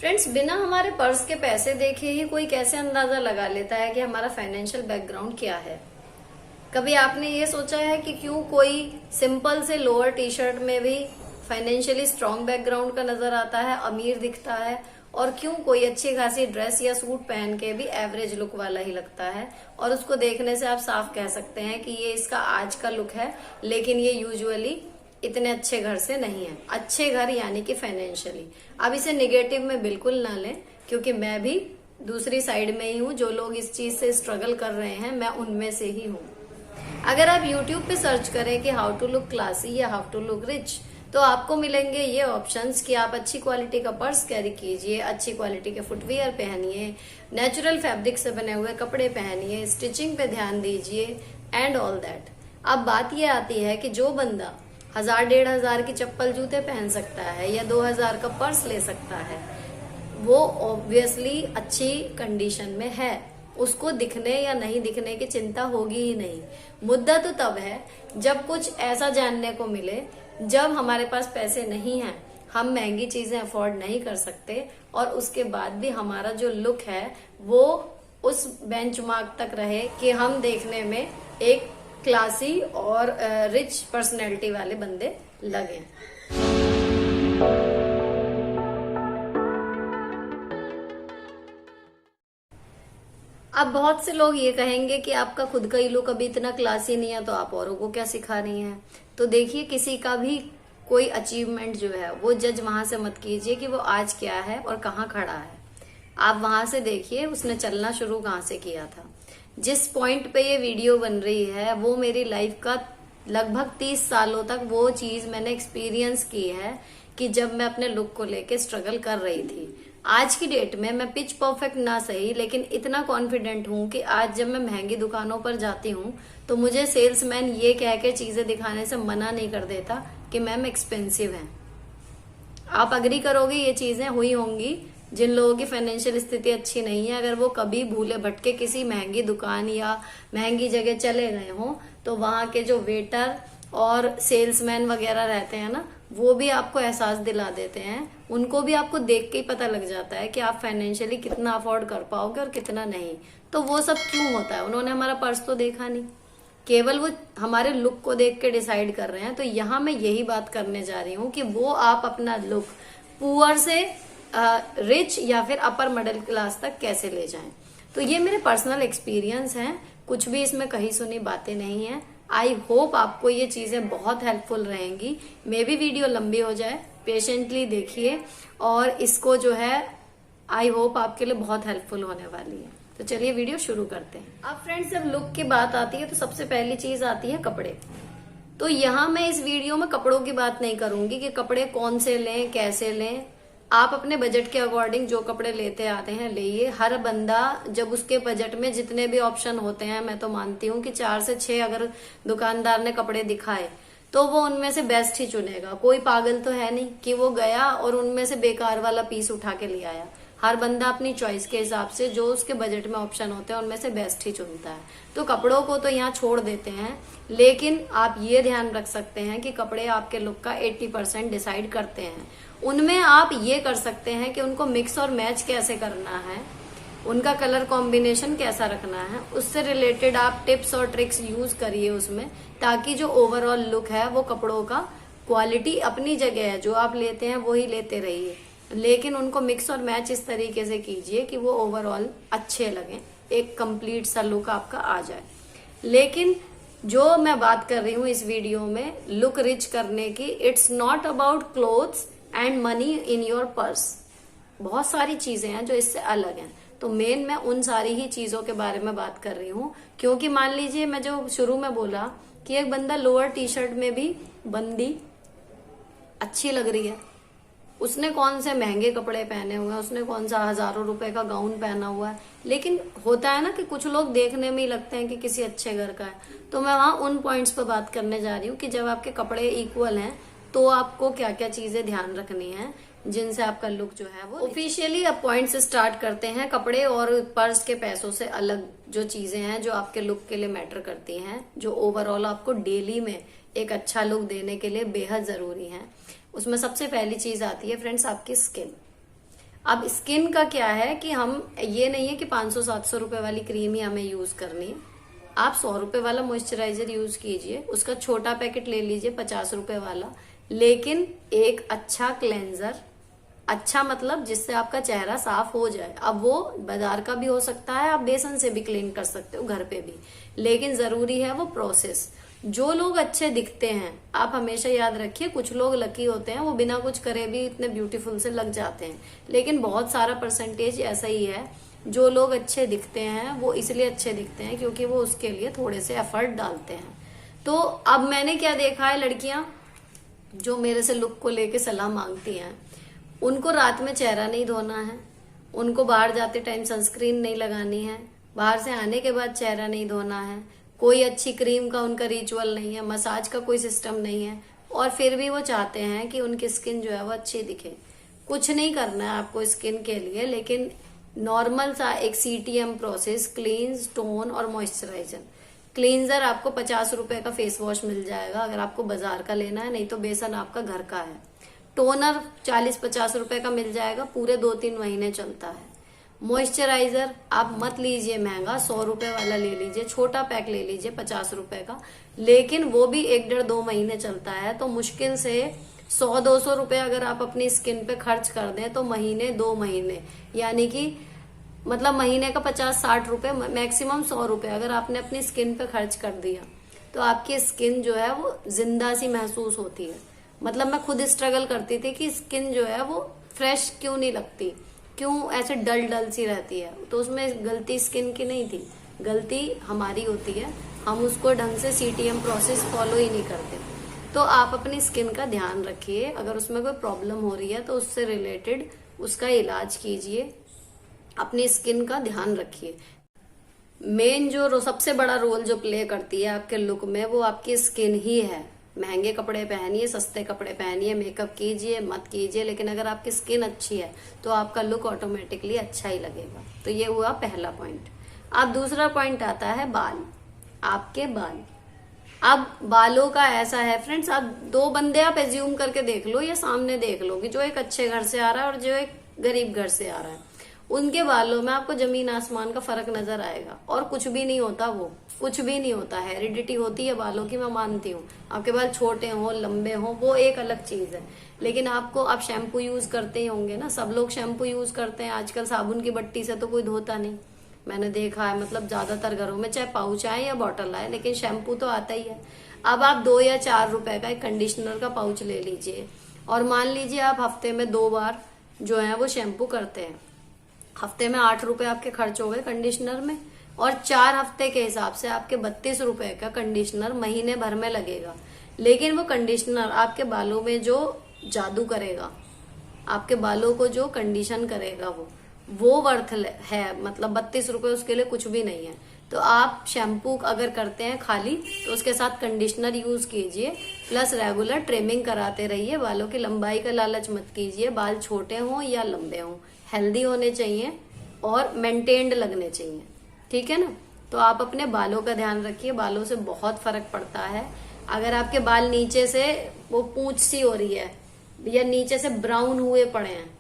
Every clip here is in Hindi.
फ्रेंड्स, बिना हमारे पर्स के पैसे देखे ही कोई कैसे अंदाजा लगा लेता है कि हमारा फाइनेंशियल बैकग्राउंड क्या है। कभी आपने ये सोचा है कि क्यों कोई सिंपल से लोअर टी शर्ट में भी फाइनेंशियली स्ट्रांग बैकग्राउंड का नजर आता है, अमीर दिखता है, और क्यों कोई अच्छी खासी ड्रेस या सूट पहन के भी एवरेज लुक वाला ही लगता है और उसको देखने से आप साफ कह सकते हैं कि ये इसका आज का लुक है, लेकिन ये यूजुअली इतने अच्छे घर से नहीं है। अच्छे घर यानी कि फाइनेंशियली। अब इसे निगेटिव में बिल्कुल ना लें, क्योंकि मैं भी दूसरी साइड में ही हूँ। जो लोग इस चीज से स्ट्रगल कर रहे हैं, मैं उनमें से ही हूँ। अगर आप YouTube पे सर्च करें कि हाउ टू लुक क्लासी या हाउ टू लुक रिच, तो आपको मिलेंगे ये ऑप्शंस कि आप अच्छी क्वालिटी का पर्स कैरी कीजिए, अच्छी क्वालिटी के फुटवियर पहनिए, नेचुरल फैब्रिक से बने हुए कपड़े पहनिए, स्टिचिंग पे ध्यान दीजिए एंड ऑल दैट। अब बात ये आती है कि जो बंदा 1000-1500 की चप्पल जूते पहन सकता है या 2000 का पर्स ले सकता है, वो ऑब्वियसली अच्छी कंडीशन में है। उसको दिखने या नहीं दिखने की चिंता होगी ही नहीं। मुद्दा तो तब है जब कुछ ऐसा जानने को मिले जब हमारे पास पैसे नहीं हैं, हम महंगी चीजें अफोर्ड नहीं कर सकते, और उसके बाद भी हमारा जो लुक है वो उस बेंचमार्क तक रहे कि हम देखने में एक क्लासी और रिच पर्सनैलिटी वाले बंदे लगे। अब बहुत से लोग ये कहेंगे कि आपका खुद का ही लुक अभी इतना क्लासी नहीं है, तो आप औरों को क्या सिखा रही हैं। तो देखिए, किसी का भी कोई अचीवमेंट जो है वो जज वहां से मत कीजिए कि वो आज क्या है और कहाँ खड़ा है। आप वहां से देखिए उसने चलना शुरू कहाँ से किया था। जिस पॉइंट पे ये वीडियो बन रही है वो मेरी लाइफ का लगभग 30 सालों तक वो चीज मैंने एक्सपीरियंस की है कि जब मैं अपने लुक को लेके स्ट्रगल कर रही थी। आज की डेट में मैं पिच परफेक्ट ना सही, लेकिन इतना कॉन्फिडेंट हूं कि आज जब मैं महंगी दुकानों पर जाती हूं तो मुझे सेल्समैन ये कह के चीजें दिखाने से मना नहीं कर देता कि मैम एक्सपेंसिव है। आप अग्री करोगे ये चीजें हुई होंगी जिन लोगों की फाइनेंशियल स्थिति अच्छी नहीं है। अगर वो कभी भूले भटके किसी महंगी दुकान या महंगी जगह चले गए हों, तो वहां के जो वेटर और सेल्समैन वगैरह रहते हैं ना, वो भी आपको एहसास दिला देते हैं। उनको भी आपको देख के ही पता लग जाता है कि आप फाइनेंशियली कितना अफोर्ड कर पाओगे और कितना नहीं। तो वो सब क्यों होता है? उन्होंने हमारा पर्स तो देखा नहीं, केवल वो हमारे लुक को देख के डिसाइड कर रहे हैं। तो यहाँ मैं यही बात करने जा रही हूँ कि वो आप अपना लुक पुअर से रिच या फिर अपर मिडिल क्लास तक कैसे ले जाएं। तो ये मेरे पर्सनल एक्सपीरियंस हैं, कुछ भी इसमें कही सुनी बातें नहीं है। आई होप आपको ये चीजें बहुत हेल्पफुल रहेंगी। मे भी वीडियो लंबी हो जाए, पेशेंटली देखिए, और इसको जो है आई होप आपके लिए बहुत हेल्पफुल होने वाली है। तो चलिए वीडियो शुरू करते हैं। अब फ्रेंड्स, जब लुक की बात आती है तो सबसे पहली चीज आती है कपड़े। तो यहाँ मैं इस वीडियो में कपड़ों की बात नहीं करूंगी कि कपड़े कौन से लें, कैसे लें। आप अपने बजट के अकॉर्डिंग जो कपड़े लेते आते हैं लेइए। हर बंदा जब उसके बजट में जितने भी ऑप्शन होते हैं, मैं तो मानती हूँ कि 4 से 6 अगर दुकानदार ने कपड़े दिखाए तो वो उनमें से बेस्ट ही चुनेगा। कोई पागल तो है नहीं कि वो गया और उनमें से बेकार वाला पीस उठा के ले आया। हर बंदा अपनी चॉइस के हिसाब से जो उसके बजट में ऑप्शन होते हैं उनमें से बेस्ट ही चुनता है। तो कपड़ों को तो यहाँ छोड़ देते हैं, लेकिन आप ये ध्यान रख सकते हैं कि कपड़े आपके लुक का 80% डिसाइड करते हैं। उनमें आप ये कर सकते हैं कि उनको मिक्स और मैच कैसे करना है, उनका कलर कॉम्बिनेशन कैसा रखना है, उससे रिलेटेड आप टिप्स और ट्रिक्स यूज करिए उसमें, ताकि जो ओवरऑल लुक है वो कपड़ों का क्वालिटी अपनी जगह है, जो आप लेते हैं वही लेते रहिए, लेकिन उनको मिक्स और मैच इस तरीके से कीजिए कि वो ओवरऑल अच्छे लगे, एक कंप्लीट सा लुक आपका आ जाए। लेकिन जो मैं बात कर रही हूँ इस वीडियो में लुक रिच करने की, it's not about clothes and money in your purse. बहुत सारी चीजें हैं जो इससे अलग हैं। तो मेन मैं उन सारी ही चीजों के बारे में बात कर रही हूँ, क्योंकि मान लीजिए मैं जो शुरू में बोला कि एक बंदा लोअर टी शर्ट में भी बंदी अच्छी लग रही है, उसने कौन से महंगे कपड़े पहने हुए हैं, उसने कौन सा हजारों रुपए का गाउन पहना हुआ है, लेकिन होता है ना कि कुछ लोग देखने में ही लगते हैं कि किसी अच्छे घर का है। तो मैं वहां उन पॉइंट्स पर बात करने जा रही हूँ कि जब आपके कपड़े इक्वल हैं तो आपको क्या क्या चीजें ध्यान रखनी है जिनसे आपका लुक जो है वो ऑफिशियली। अब पॉइंट से स्टार्ट करते हैं। कपड़े और पर्स के पैसों से अलग जो चीजें हैं जो आपके लुक के लिए मैटर करती हैं, जो ओवरऑल आपको डेली में एक अच्छा लुक देने के लिए बेहद जरूरी है, उसमें सबसे पहली चीज आती है फ्रेंड्स आपकी स्किन। अब स्किन का क्या है कि हम ये नहीं है कि 500-700 रुपए वाली क्रीम ही हमें यूज करनी है। आप 100 रुपए वाला मॉइस्चराइजर यूज कीजिए, उसका छोटा पैकेट ले लीजिए 50 रुपए वाला, लेकिन एक अच्छा क्लेंजर, अच्छा मतलब जिससे आपका चेहरा साफ हो जाए। अब वो बाजार का भी हो सकता है, आप बेसन से भी क्लीन कर सकते हो घर पे भी, लेकिन जरूरी है वो प्रोसेस। जो लोग अच्छे दिखते हैं, आप हमेशा याद रखिए, कुछ लोग लकी होते हैं, वो बिना कुछ करे भी इतने ब्यूटीफुल से लग जाते हैं, लेकिन बहुत सारा परसेंटेज ऐसा ही है जो लोग अच्छे दिखते हैं वो इसलिए अच्छे दिखते हैं क्योंकि वो उसके लिए थोड़े से एफर्ट डालते हैं। तो अब मैंने क्या देखा है, लड़कियां जो मेरे से लुक को लेके सलाह मांगती हैं, उनको रात में चेहरा नहीं धोना है, उनको बाहर जाते टाइम सनस्क्रीन नहीं लगानी है, बाहर से आने के बाद चेहरा नहीं धोना है, कोई अच्छी क्रीम का उनका रिचुअल नहीं है, मसाज का कोई सिस्टम नहीं है, और फिर भी वो चाहते हैं कि उनकी स्किन जो है वो अच्छी दिखे। कुछ नहीं करना है आपको स्किन के लिए, लेकिन नॉर्मल सा एक CTM प्रोसेस, क्लींस, टोन और मॉइस्चराइजर। क्लींजर आपको 50 रुपए का फेस वॉश मिल जाएगा अगर आपको बाजार का लेना है, नहीं तो बेसन आपका घर का है। टोनर 40-50 रुपए का मिल जाएगा, पूरे 2-3 महीने चलता है। मॉइस्चराइजर आप मत लीजिए महंगा, 100 रुपए वाला ले लीजिए, छोटा पैक ले लीजिए 50 रुपए का, लेकिन वो भी 1-1.5-2 महीने चलता है। तो मुश्किल से 100-200 रुपए अगर आप अपनी स्किन पे खर्च कर दें तो महीने 2 महीने, यानी कि मतलब महीने का 50-60 रुपए, मैक्सिमम 100 रुपए अगर आपने अपनी स्किन पे खर्च कर दिया तो आपकी स्किन जो है वो जिंदा सी महसूस होती है। मतलब मैं खुद स्ट्रगल करती थी कि स्किन जो है वो फ्रेश क्यों नहीं लगती, क्यों ऐसे डल डल सी रहती है। तो उसमें गलती स्किन की नहीं थी, गलती हमारी होती है, हम उसको ढंग से CTM प्रोसेस फॉलो ही नहीं करते। तो आप अपनी स्किन का ध्यान रखिए, अगर उसमें कोई प्रॉब्लम हो रही है तो उससे रिलेटेड उसका इलाज कीजिए, अपनी स्किन का ध्यान रखिए। मेन जो सबसे बड़ा रोल जो प्ले करती है आपके लुक में वो आपकी स्किन ही है। महंगे कपड़े पहनिए, सस्ते कपड़े पहनिए, मेकअप कीजिए मत कीजिए, लेकिन अगर आपकी स्किन अच्छी है तो आपका लुक ऑटोमेटिकली अच्छा ही लगेगा। तो ये हुआ पहला पॉइंट। अब दूसरा पॉइंट आता है बाल, आपके बाल। अब बालों का ऐसा है फ्रेंड्स, आप 2 बंदे आप एज्यूम करके देख लो या सामने देख लो कि जो एक अच्छे घर से आ रहा है और जो एक गरीब घर से आ रहा है, उनके बालों में आपको जमीन आसमान का फर्क नजर आएगा। और कुछ भी नहीं होता, वो कुछ भी नहीं होता, हेरिडिटी होती है बालों की, मैं मानती हूँ। आपके बाल छोटे हो लंबे हो वो एक अलग चीज है, लेकिन आपको, आप शैम्पू यूज करते ही होंगे ना, सब लोग शैम्पू यूज करते हैं आजकल। साबुन की बट्टी से तो कोई धोता नहीं, मैंने देखा है, मतलब ज्यादातर घरों में चाहे पाउच आए या बॉटल आए, लेकिन शैम्पू तो आता ही है। अब आप 2 या 4 रुपए का एक कंडीशनर का पाउच ले लीजिए और मान लीजिए आप हफ्ते में 2 बार जो है वो शैम्पू करते हैं, हफ्ते में 8 रुपए आपके खर्च हो गए कंडीशनर में, और 4 हफ्ते के हिसाब से आपके 32 रुपए का कंडीशनर महीने भर में लगेगा। लेकिन वो कंडीशनर आपके बालों में जो जादू करेगा, आपके बालों को जो कंडीशन करेगा वो वर्थ है, मतलब 32 रुपए उसके लिए कुछ भी नहीं है। तो आप शैम्पू अगर करते हैं खाली तो उसके साथ कंडीशनर यूज कीजिए, प्लस रेगुलर ट्रिमिंग कराते रहिए। बालों की लंबाई का लालच मत कीजिए, बाल छोटे हों या लंबे हों, हेल्दी होने चाहिए और मेंटेन्ड लगने चाहिए, ठीक है ना। तो आप अपने बालों का ध्यान रखिए, बालों से बहुत फर्क पड़ता है। अगर आपके बाल नीचे से वो पूंछ सी हो रही है या नीचे से ब्राउन हुए पड़े हैं,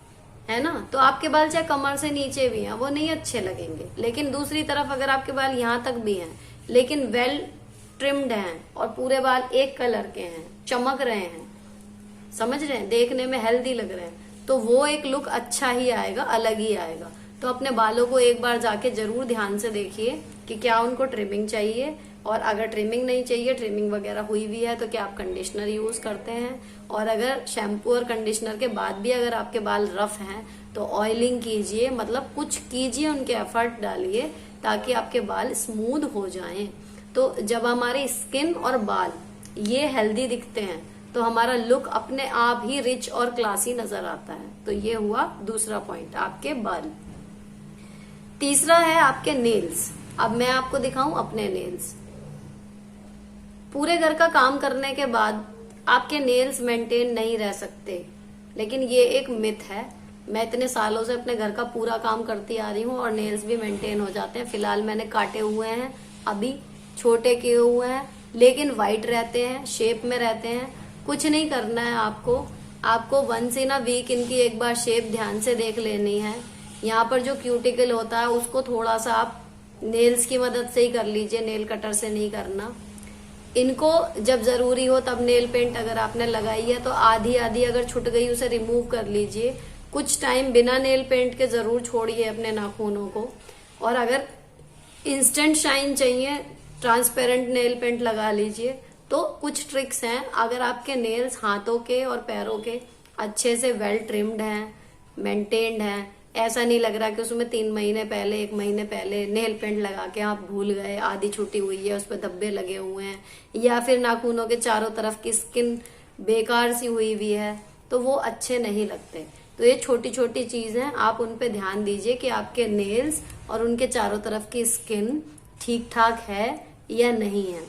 है ना, तो आपके बाल चाहे कमर से नीचे भी हैं वो नहीं अच्छे लगेंगे। लेकिन दूसरी तरफ अगर आपके बाल यहाँ तक भी हैं लेकिन वेल ट्रिम्ड हैं और पूरे बाल एक कलर के हैं, चमक रहे हैं, समझ रहे हैं, देखने में हेल्दी लग रहे हैं, तो वो एक लुक अच्छा ही आएगा, अलग ही आएगा। तो अपने बालों को एक बार जाके जरूर ध्यान से देखिए कि क्या उनको ट्रिमिंग चाहिए, और अगर ट्रिमिंग नहीं चाहिए, ट्रिमिंग वगैरह हुई भी है, तो क्या आप कंडीशनर यूज करते हैं। और अगर शैम्पू और कंडीशनर के बाद भी अगर आपके बाल रफ हैं तो ऑयलिंग कीजिए, मतलब कुछ कीजिए, उनके एफर्ट डालिए ताकि आपके बाल स्मूथ हो जाएं। तो जब हमारी स्किन और बाल ये हेल्दी दिखते हैं तो हमारा लुक अपने आप ही रिच और क्लासी नजर आता है। तो ये हुआ दूसरा पॉइंट, आपके बाल। तीसरा है आपके नेल्स। अब मैं आपको दिखाऊं अपने नेल्स। पूरे घर का काम करने के बाद आपके नेल्स मेंटेन नहीं रह सकते, लेकिन ये एक मिथ है। मैं इतने सालों से अपने घर का पूरा काम करती आ रही हूँ और नेल्स भी मेंटेन हो जाते हैं। फिलहाल मैंने काटे हुए हैं, अभी छोटे किए हुए हैं, लेकिन वाइट रहते हैं, शेप में रहते हैं। कुछ नहीं करना है आपको, आपको वंस इन अ वीक इनकी एक बार शेप ध्यान से देख लेनी है। यहाँ पर जो क्यूटिकल होता है उसको थोड़ा सा आप नेल्स की मदद से ही कर लीजिए, नेल कटर से नहीं करना। इनको जब जरूरी हो तब नेल पेंट अगर आपने लगाई है तो आधी आधी अगर छूट गई उसे रिमूव कर लीजिए। कुछ टाइम बिना नेल पेंट के जरूर छोड़िए अपने नाखूनों को। और अगर इंस्टेंट शाइन चाहिए, ट्रांसपेरेंट नेल पेंट लगा लीजिए। तो कुछ ट्रिक्स हैं, अगर आपके नेल्स हाथों के और पैरों के अच्छे से वेल ट्रिम्ड हैं, मेंटेन्ड हैं, ऐसा नहीं लग रहा कि उसमें 3 महीने पहले 1 महीने पहले नेल पेंट लगा के आप भूल गए, आधी छुट्टी हुई है, उस पर धब्बे लगे हुए हैं, या फिर नाखूनों के चारों तरफ की स्किन बेकार सी हुई हुई है, तो वो अच्छे नहीं लगते। तो ये छोटी छोटी चीज हैं, आप उन पे ध्यान दीजिए कि आपके नेल्स और उनके चारों तरफ की स्किन ठीक ठाक है या नहीं है।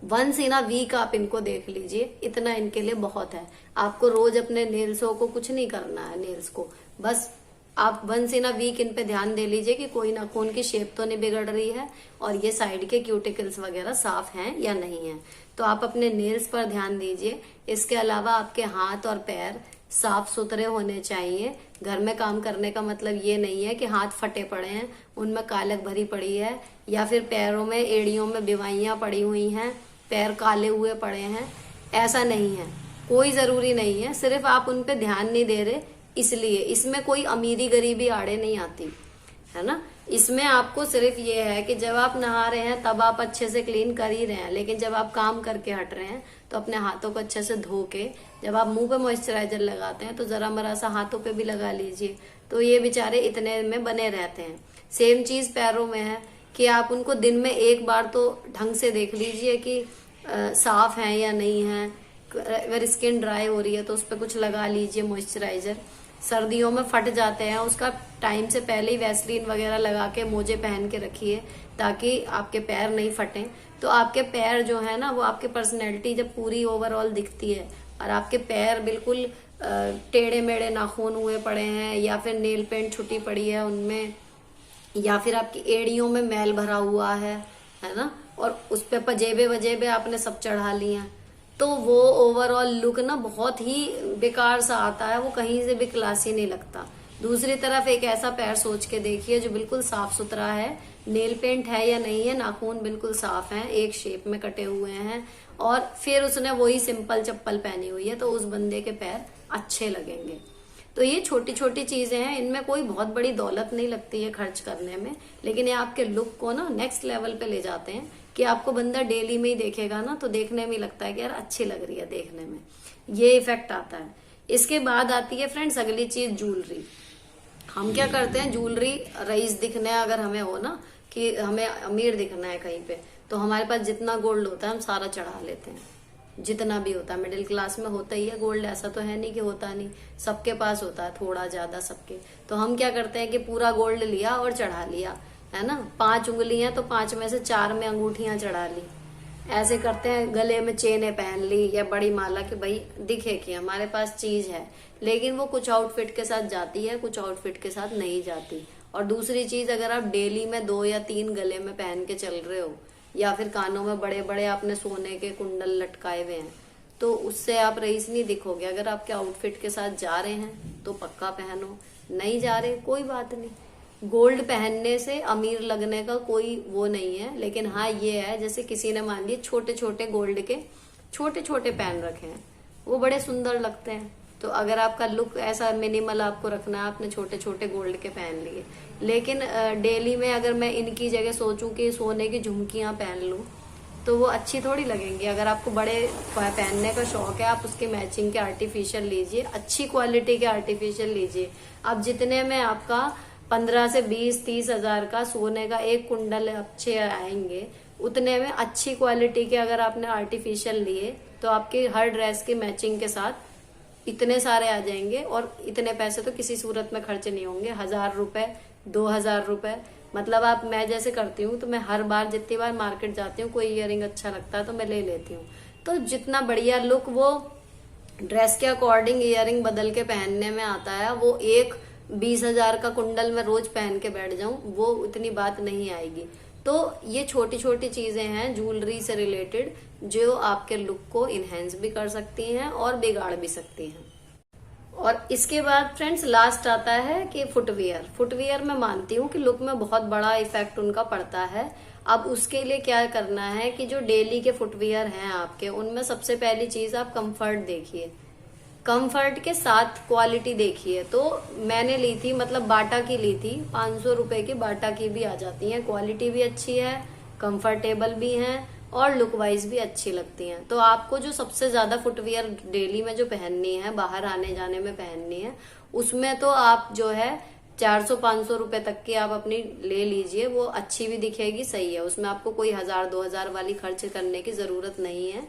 वंस इन अ वीक आप इनको देख लीजिए, इतना इनके लिए बहुत है। आपको रोज अपने नेल्सों को कुछ नहीं करना है, नेल्स को बस आप वंस इन अ वीक इन पे ध्यान दे लीजिए कि कोई नाखून की शेप तो नहीं बिगड़ रही है और ये साइड के क्यूटिकल्स वगैरह साफ हैं या नहीं है। तो आप अपने नेल्स पर ध्यान दीजिए। इसके अलावा आपके हाथ और पैर साफ सुथरे होने चाहिए। घर में काम करने का मतलब ये नहीं है कि हाथ फटे पड़े हैं, उनमें कालक भरी पड़ी है, या फिर पैरों में एड़ियों में बीमारियां पड़ी हुई हैं, पैर काले हुए पड़े हैं, ऐसा नहीं है। कोई जरूरी नहीं है, सिर्फ आप उन पे ध्यान नहीं दे रहे इसलिए। इसमें कोई अमीरी गरीबी आड़े नहीं आती है ना। इसमें आपको सिर्फ ये है कि जब आप नहा रहे हैं तब आप अच्छे से क्लीन कर ही रहे हैं, लेकिन जब आप काम करके हट रहे हैं तो अपने हाथों को अच्छे से धो के, जब आप मुंह पे मॉइस्चराइजर लगाते हैं तो जरा मरा सा हाथों पे भी लगा लीजिए। तो ये बेचारे इतने में बने रहते हैं। सेम चीज पैरों में है कि आप उनको दिन में एक बार तो ढंग से देख लीजिए कि साफ है या नहीं है। अगर स्किन ड्राई हो रही है तो उस पर कुछ लगा लीजिए मॉइस्चराइजर। सर्दियों में फट जाते हैं, उसका टाइम से पहले ही वैसलीन वगैरह लगा के मोजे पहन के रखिए ताकि आपके पैर नहीं फटें। तो आपके पैर जो है ना, वो आपके पर्सनैलिटी जब पूरी ओवरऑल दिखती है और आपके पैर बिल्कुल टेढ़े मेढ़े नाखून हुए पड़े हैं, या फिर नेल पेंट छुटी पड़ी है उनमें, या फिर आपकी एड़ियों में मैल भरा हुआ है ना, और उस पे पजेबे वजेबे आपने सब चढ़ा लिए हैं, तो वो ओवरऑल लुक ना बहुत ही बेकार सा आता है, वो कहीं से भी क्लासी नहीं लगता। दूसरी तरफ एक ऐसा पैर सोच के देखिए जो बिल्कुल साफ सुथरा है, नेल पेंट है या नहीं है, नाखून बिल्कुल साफ हैं, एक शेप में कटे हुए हैं, और फिर उसने वही सिंपल चप्पल पहनी हुई है, तो उस बंदे के पैर अच्छे लगेंगे। तो ये छोटी छोटी चीजें हैं, इनमें कोई बहुत बड़ी दौलत नहीं लगती है खर्च करने में, लेकिन ये आपके लुक को ना नेक्स्ट लेवल पे ले जाते हैं कि आपको बंदा डेली में ही देखेगा ना तो देखने में लगता है कि यार अच्छी लग रही है देखने में, ये इफेक्ट आता है। इसके बाद आती है फ्रेंड्स अगली चीज, ज्वेलरी। हम क्या करते हैं, ज्वेलरी रईस दिखने अगर हमें हो ना कि हमें अमीर दिखना है कहीं पे, तो हमारे पास जितना गोल्ड होता है हम सारा चढ़ा लेते हैं, जितना भी होता है। मिडिल क्लास में होता ही है गोल्ड, ऐसा तो है नहीं कि होता नहीं, सबके पास होता है थोड़ा ज्यादा सबके। तो हम क्या करते हैं कि पूरा गोल्ड लिया और चढ़ा लिया, है ना। 5 उंगलियां तो 5 में से 4 में अंगूठियां चढ़ा ली, ऐसे करते हैं। गले में चेनें पहन ली या बड़ी माला, कि भाई दिखे कि हमारे पास चीज है। लेकिन वो कुछ आउटफिट के साथ जाती है, कुछ आउटफिट के साथ नहीं जाती। और दूसरी चीज, अगर आप डेली में 2 या 3 गले में पहन के चल रहे हो, या फिर कानों में बड़े बड़े आपने सोने के कुंडल लटकाए हुए हैं, तो उससे आप रईस नहीं दिखोगे। अगर आपके आउटफिट के साथ जा रहे हैं तो पक्का पहनो, नहीं जा रहे कोई बात नहीं। गोल्ड पहनने से अमीर लगने का कोई वो नहीं है, लेकिन हाँ ये है, जैसे किसी ने मान लिए छोटे छोटे गोल्ड के छोटे छोटे पहन रखे हैं, वो बड़े सुंदर लगते हैं। तो अगर आपका लुक ऐसा मिनिमल आपको रखना है, आपने छोटे छोटे गोल्ड के पहन लिए। लेकिन डेली में अगर मैं इनकी जगह सोचूं कि सोने की झुमकियां पहन लूं तो वो अच्छी थोड़ी लगेंगी। अगर आपको बड़े पहनने का शौक है, आप उसके मैचिंग के आर्टिफिशियल लीजिए, अच्छी क्वालिटी के आर्टिफिशियल लीजिए। अब जितने में आपका 15 से 20-30 हजार का सोने का एक कुंडल अच्छे आएंगे, उतने में अच्छी क्वालिटी के अगर आपने आर्टिफिशियल लिए तो आपकी हर ड्रेस की मैचिंग के साथ इतने सारे आ जाएंगे, और इतने पैसे तो किसी सूरत में खर्च नहीं होंगे। 1000 रुपए, 2000 रुपए, मतलब आप, मैं जैसे करती हूँ तो मैं हर बार जितनी बार मार्केट जाती हूँ कोई इयरिंग अच्छा लगता है तो मैं ले लेती हूँ। तो जितना बढ़िया लुक वो ड्रेस के अकॉर्डिंग इयरिंग बदल के पहनने में आता है, वो एक 20,000 का कुंडल में रोज पहन के बैठ जाऊं वो इतनी बात नहीं आएगी। तो ये छोटी छोटी चीजें हैं ज्वेलरी से रिलेटेड जो आपके लुक को इनहेंस भी कर सकती हैं और बिगाड़ भी सकती हैं। और इसके बाद फ्रेंड्स लास्ट आता है कि फुटवियर मैं मानती हूँ कि लुक में बहुत बड़ा इफेक्ट उनका पड़ता है। अब उसके लिए क्या करना है कि जो डेली के फुटवियर हैं आपके, उनमें सबसे पहली चीज आप कंफर्ट देखिए, कंफर्ट के साथ क्वालिटी देखिए। तो मैंने ली थी, मतलब बाटा की ली थी, 500 रुपए की बाटा की भी आ जाती है, क्वालिटी भी अच्छी है, कंफर्टेबल भी है और लुक वाइज भी अच्छी लगती हैं। तो आपको जो सबसे ज्यादा फुटवियर डेली में जो पहननी है, बाहर आने जाने में पहननी है, उसमें तो आप जो है 400-500 रुपए तक की आप अपनी ले लीजिए, वो अच्छी भी दिखेगी, सही है, उसमें आपको कोई 1000-2000 वाली खर्च करने की जरूरत नहीं है,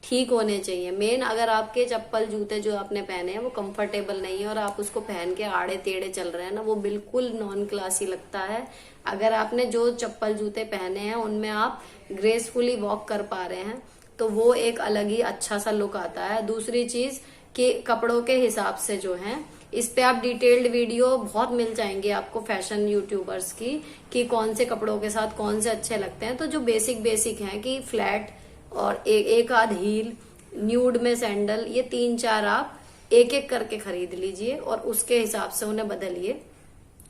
ठीक होने चाहिए। मेन अगर आपके चप्पल जूते जो आपने पहने हैं वो कंफर्टेबल नहीं है और आप उसको पहन के आड़े टेढ़े चल रहे हैं ना, वो बिल्कुल नॉन क्लासी लगता है। अगर आपने जो चप्पल जूते पहने हैं उनमें आप ग्रेसफुली वॉक कर पा रहे हैं तो वो एक अलग ही अच्छा सा लुक आता है। दूसरी चीज कि कपड़ों के हिसाब से जो है, इस पे आप डिटेल्ड वीडियो बहुत मिल जाएंगे आपको फैशन यूट्यूबर्स की, कि कौन से कपड़ों के साथ कौन से अच्छे लगते हैं। तो जो बेसिक हैं कि फ्लैट और एक आध हील, न्यूड में सैंडल, ये 3-4 आप एक एक करके खरीद लीजिए और उसके हिसाब से उन्हें बदलिए,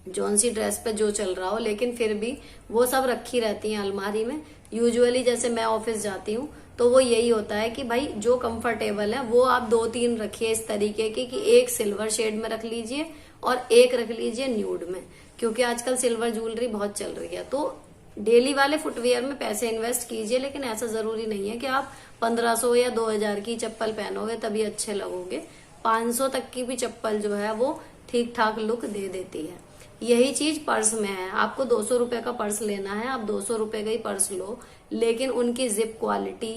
जौन सी ड्रेस पे जो चल रहा हो। लेकिन फिर भी वो सब रखी रहती हैं अलमारी में। यूजुअली जैसे मैं ऑफिस जाती हूँ तो वो यही होता है कि भाई जो कंफर्टेबल है वो आप 2-3 रखिए इस तरीके की, कि एक सिल्वर शेड में रख लीजिए और एक रख लीजिए न्यूड में, क्योंकि आजकल सिल्वर ज्वेलरी बहुत चल रही है। तो डेली वाले फुटवियर में पैसे इन्वेस्ट कीजिए, लेकिन ऐसा जरूरी नहीं है कि आप 1500 या 2000 की चप्पल पहनोगे तभी अच्छे लगोगे। 500 तक की भी चप्पल जो है वो ठीक ठाक लुक दे देती है। यही चीज पर्स में है। आपको 200 रुपए का पर्स लेना है, आप 200 रुपए का ही पर्स लो, लेकिन उनकी जिप क्वालिटी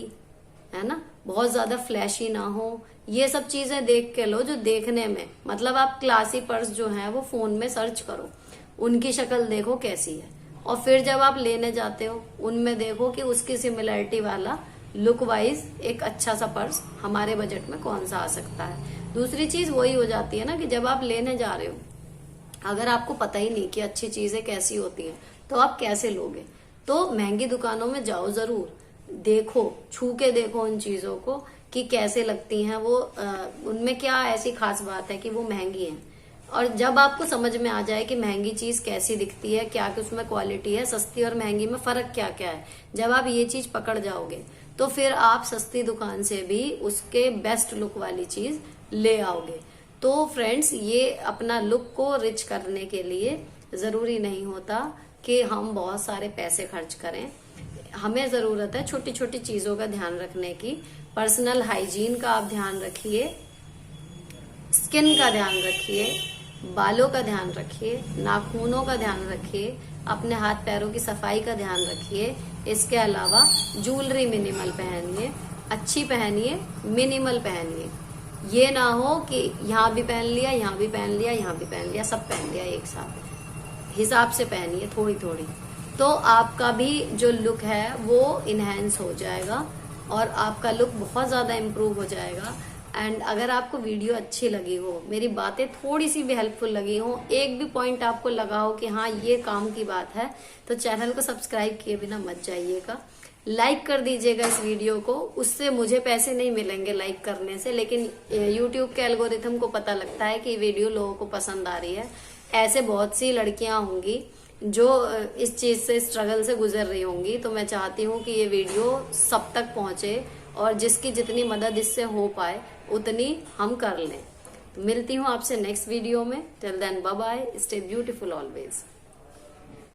है ना बहुत ज्यादा फ्लैशी ना हो, ये सब चीजें देख के लो जो देखने में, मतलब आप क्लासी पर्स जो है वो फोन में सर्च करो, उनकी शक्ल देखो कैसी है, और फिर जब आप लेने जाते हो उनमें देखो कि उसकी सिमिलरिटी वाला लुक वाइज एक अच्छा सा पर्स हमारे बजट में कौन सा आ सकता है। दूसरी चीज वही हो जाती है ना कि जब आप लेने जा रहे हो, अगर आपको पता ही नहीं कि अच्छी चीजें कैसी होती हैं तो आप कैसे लोगे। तो महंगी दुकानों में जाओ, जरूर देखो, छू के देखो उन चीजों को कि कैसे लगती हैं वो, उनमें क्या ऐसी खास बात है कि वो महंगी हैं। और जब आपको समझ में आ जाए कि महंगी चीज कैसी दिखती है, क्या कि उसमें क्वालिटी है, सस्ती और महंगी में फर्क क्या क्या है, जब आप ये चीज पकड़ जाओगे तो फिर आप सस्ती दुकान से भी उसके बेस्ट लुक वाली चीज ले आओगे। तो फ्रेंड्स, ये अपना लुक को रिच करने के लिए जरूरी नहीं होता कि हम बहुत सारे पैसे खर्च करें। हमें जरूरत है छोटी छोटी चीजों का ध्यान रखने की। पर्सनल हाइजीन का आप ध्यान रखिए, स्किन का ध्यान रखिए, बालों का ध्यान रखिए, नाखूनों का ध्यान रखिए, अपने हाथ पैरों की सफाई का ध्यान रखिए। इसके अलावा ज्वेलरी मिनिमल पहनिए, अच्छी पहनिए, मिनिमल पहनिए। ये ना हो कि यहाँ भी पहन लिया, यहाँ भी पहन लिया, यहाँ भी पहन लिया, सब पहन लिया एक साथ। हिसाब से पहनिए, थोड़ी थोड़ी, तो आपका भी जो लुक है वो इनहेंस हो जाएगा और आपका लुक बहुत ज्यादा इम्प्रूव हो जाएगा। एंड अगर आपको वीडियो अच्छी लगी हो, मेरी बातें थोड़ी सी भी हेल्पफुल लगी हो, एक भी पॉइंट आपको लगा हो कि हाँ ये काम की बात है, तो चैनल को सब्सक्राइब किए बिना मत जाइएगा। लाइक कर दीजिएगा इस वीडियो को। उससे मुझे पैसे नहीं मिलेंगे लाइक करने से, लेकिन यूट्यूब के एल्गोरिथम को पता लगता है कि वीडियो लोगों को पसंद आ रही है। ऐसे बहुत सी लड़कियां होंगी जो इस चीज से, स्ट्रगल से गुजर रही होंगी, तो मैं चाहती हूँ कि ये वीडियो सब तक पहुंचे और जिसकी जितनी मदद इससे हो पाए उतनी हम कर लें। तो मिलती हूँ आपसे नेक्स्ट वीडियो में। Till then bye bye, stay beautiful always.